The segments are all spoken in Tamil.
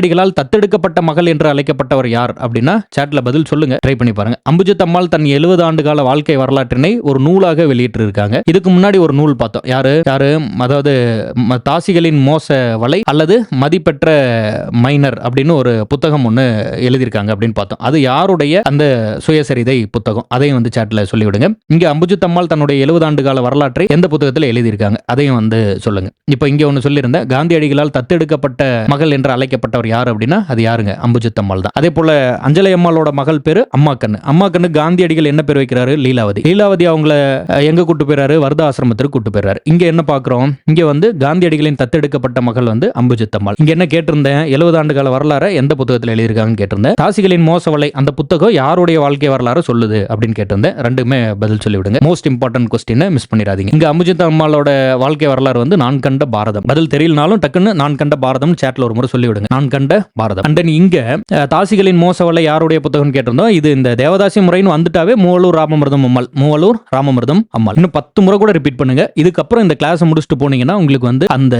அடிகளால் தத்தெடுக்கப்பட்ட மகள் என்று அழைக்கப்பட்டவர் யார் அப்படின்னா சாட்ல பதில் சொல்லுங்க, ட்ரை பண்ணி பாருங்க. அம்புஜத்தம்மாள் தன் 70 ஆண்டு கால வாழ்க்கை வரலாற்றினை ஒரு நூலாக வெளியிட்டு இருக்காங்க. இதுக்கு முன்னாடி ஒரு நூல் பார்த்தோம். யாரு அதாவது தாசிகளின் மோச வலை அல்லது மதிப்பெற்ற மைனர் அப்படின்னு ஒரு புத்தகம் ஒன்று எழுதியிருக்காங்க அப்படின்னு பார்த்தோம். அது யாருடைய அந்த சுயசரிதை புத்தகம், அதையும் வந்து சாட்ல சொல்லிவிடுங்க. இங்க அம்புஜத்தம்மாள் தன்னுடைய 70 ஆண்டு கால வரலாற்றை எந்த புத்தகத்தில் எழுதியிருக்காங்க அதையும் வந்து சொல்லுங்க. இப்போ இங்க ஒன்று சொல்லியிருந்தேன், காந்தியடிகளால் தத்தெடுக்கப்பட்ட மகள் என்று அழைக்கப்பட்டவர் யார் அப்படின்னா அது யாருங்க? அம்புஜத்தம்மாள் தான். அதே போல அஞ்சலை அம்மாளோட மகள் பேரு அம்மாக்கண்ணு. அம்மாக்கண்ணு காந்தியடிகள் என்ன பேர் வைக்கிறாரு? லீலாவதி. லீலாவதி அவங்கள எங்க கூட்டு போயிறாரு? வர்தா ஆசிரமத்திற்கு கூட்டு போயிறாரு. இங்க என்ன பாக்குறோம்? இங்க வந்து காந்தியடிகளின் தத்தெடுக்கப்பட்ட மகள் வந்து அம்புஜத்தம்மாள். இங்க என்ன கேட்டிருந்தேன்? 70 ஆண்டு கால வரலாறு எந்த புத்தகத்தில் எழுதியிருக்காங்கன்னு கேட்டிருந்தேன். தாசிகளின் மோசவலை அந்த புத்தகம் யாருடைய வாழ்க்கை வரலாறு சொல்லுது அப்படின்னு கேட்டிருந்தேன். ரெண்டுமே பதில் சொல்லிவிடுங்க. மோஸ்ட் இம்பார்ட்டன்ட் கொஸ்டின் மிஸ் பண்ணிடாதீங்க. இங்க அம்புஜத்தம்மாளோட வாழ்க்கை வரலாறு வந்து நான் கண்ட பாரதம். பதில் தெரியலனாலும் டக்குன்னு நான் கண்ட பாரதம் சாட்ல ஒரு முறை சொல்லிவிடுங்க. நான் கண்ட பாரதம். அண்ட் இங்க தாசிகளின் மோசவலை யாருடைய புத்தகம் கேட்டிருந்தோம். இது இந்த தேவதாசி முறைன்னு வந்துட்டாவே மூவலூர் ராமமிர்தம் அம்மாள். மூவலூர் ராமமிர்தம் அம்மாள். இன்னும் 10 முறை கூட ரிப்பீட் பண்ணுங்க. இதுக்கப்புறம் இந்த கிளாஸ் முடிச்சுட்டு போனீங்கன்னா உங்களுக்கு வந்து அந்த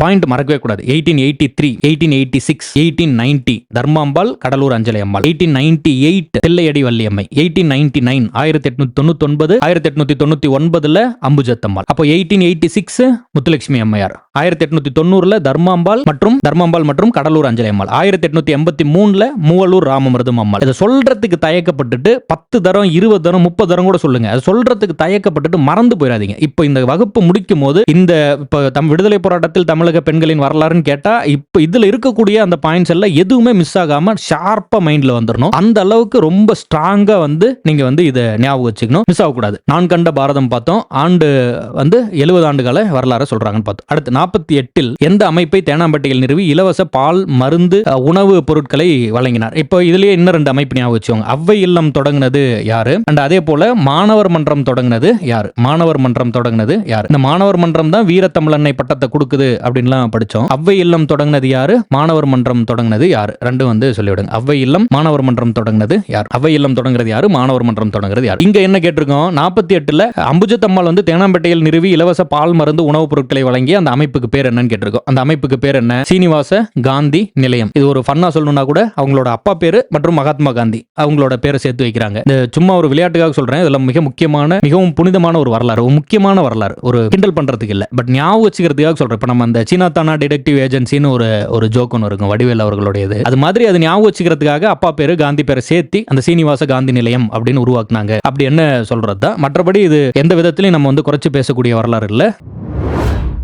பாயிண்ட் மறக்கவே கூடாது. 1883, 1886, 1890 தர்மாம்பாள் கடலூர் அஞ்சலை அம்மாள், 1898 தில்லையடி வள்ளியம்மை, 1899 1899 1899 அம்புஜத்தம்மாள். அப்போ 1886 முத்துலட்சுமி அம்மையார், 1890 தர்மாம்பாள் மற்றும் கடலூர் அஞ்சலை அம்மாள், 1883 மூவலூர் ராமமிர்தம் அம்மாள். இதை சொல்றதுக்கு தயக்கப்பட்டுட்டு 10 தரம் 20 தரம் 30 தரம் கூட சொல்லுங்க. அது சொல்றதுக்கு தயக்கப்பட்டுட்டு மறந்து போயிடாதீங்க. இப்போ இந்த வகுப்பு முடிக்கும் போது இந்த விடுதலை போராட்டத்தில் தமிழக பெண்களின் வரலாறுன்னு கேட்டா இப்போ இதுல இருக்கக்கூடிய அந்த பாயிண்ட்ஸ் எல்லாம் எதுவுமே மிஸ் ஆகாம ஷார்ப்பா மைண்ட்ல வந்துடணும். அந்த அளவுக்கு ரொம்ப ஸ்ட்ராங்கா வந்து நீங்க வந்து இதை ஞாபகம் வச்சுக்கணும். மிஸ் ஆகக்கூடாது. நான் கண்ட பாரதம் பார்த்தோம். ஆண்டு வந்து 70 ஆண்டுகால வரலாறு சொல்றாங்கன்னு பார்த்தோம். அடுத்து 48 எந்த அமைப்பை தேனாம்பேட்டையில் நிறுவி இலவச பால் மருந்து உணவு பொருட்களை வழங்கினார். இப்போ இதுலயே இன்னும் 2 அமைப்பு ஞாபகம் வச்சுக்கோங்க. அவ்வை இல்லம் தொடங்கினது யாரு? அண்ட் அதே போல மாணவர் மன்றம் தொடங்கினது யாரு? மாணவர் மன்றம் தொடங்கினது யாரு? இந்த மாணவர் மன்றம் தான் வீரத்தமிழன்னை பட்டத்தை கொடுக்குது அப்படின்லாம் படிச்சோம். அவ்வை இல்லம் தொடங்கினது யாரு? மாணவர் மன்றம் தொடங்கினது யாரு? ரெண்டும் வந்து சொல்லிவிடுங்க. அவ்வை இல்லம் மாணவர் மன்றம் தொடங்கினது யார்? அவ்வை இல்லம் தொடங்குறது யாரு? மாணவர் மன்றம் தொடங்குறது யார்? இங்க என்ன கேட்டிருக்கோம்? 48 அம்புஜத்தம்மாள் வந்து தேனாம்பேட்டையில் நிறுவி இலவச பால் மருந்து உணவுப் பொருட்களை வழங்கி அந்த அமைப்புக்கு பேர் என்னன்னு கேட்டிருக்கோம். அந்த அமைப்புக்கு பேர் என்ன? சீனிவாச காந்தி நிலையம். இது ஒரு ஃபன்னா சொல்லணும்னா கூட அவங்களோட அப்பா பேரு மற்றும் மகாத்மா காந்தி அவங்களோட பேரை சேர்த்து வைக்கிறாங்க. இந்த சும்மா ஒரு விளையாட்டுக்காக சொல்றேன். இதெல்லாம் மிக முக்கியமான மிகவும் புனிதமான ஒரு வரலாறு, ஒரு முக்கியமான வரலாறு, ஒரு கிண்டல் பண்றதுக்கு இல்ல, பட் ஞாபகம் வச்சுக்கிறதுக்காக சொல்றேன். இப்ப நம்ம அந்த சீனா தானா டிடெக்டிவ் ஏஜென்சின்னு ஒரு ஜோக் ஒன்று இருக்கும், வடிவேல் அவர்களுடையது. அது மாதிரி அது ஞாபகம் வச்சுக்கிறதுக்காக அப்பா பேரு காந்தி பேரை சேர்த்து அந்த சீனிவாச காந்தி நிலையம் அப்படின்னு உருவாக்குனாங்க. அப்படி என்ன சொல்றது தான். மற்றபடி இது எந்த விதத்திலையும் நம்ம வந்து குறைச்சு பேசக்கூடிய வரலாறு இல்ல.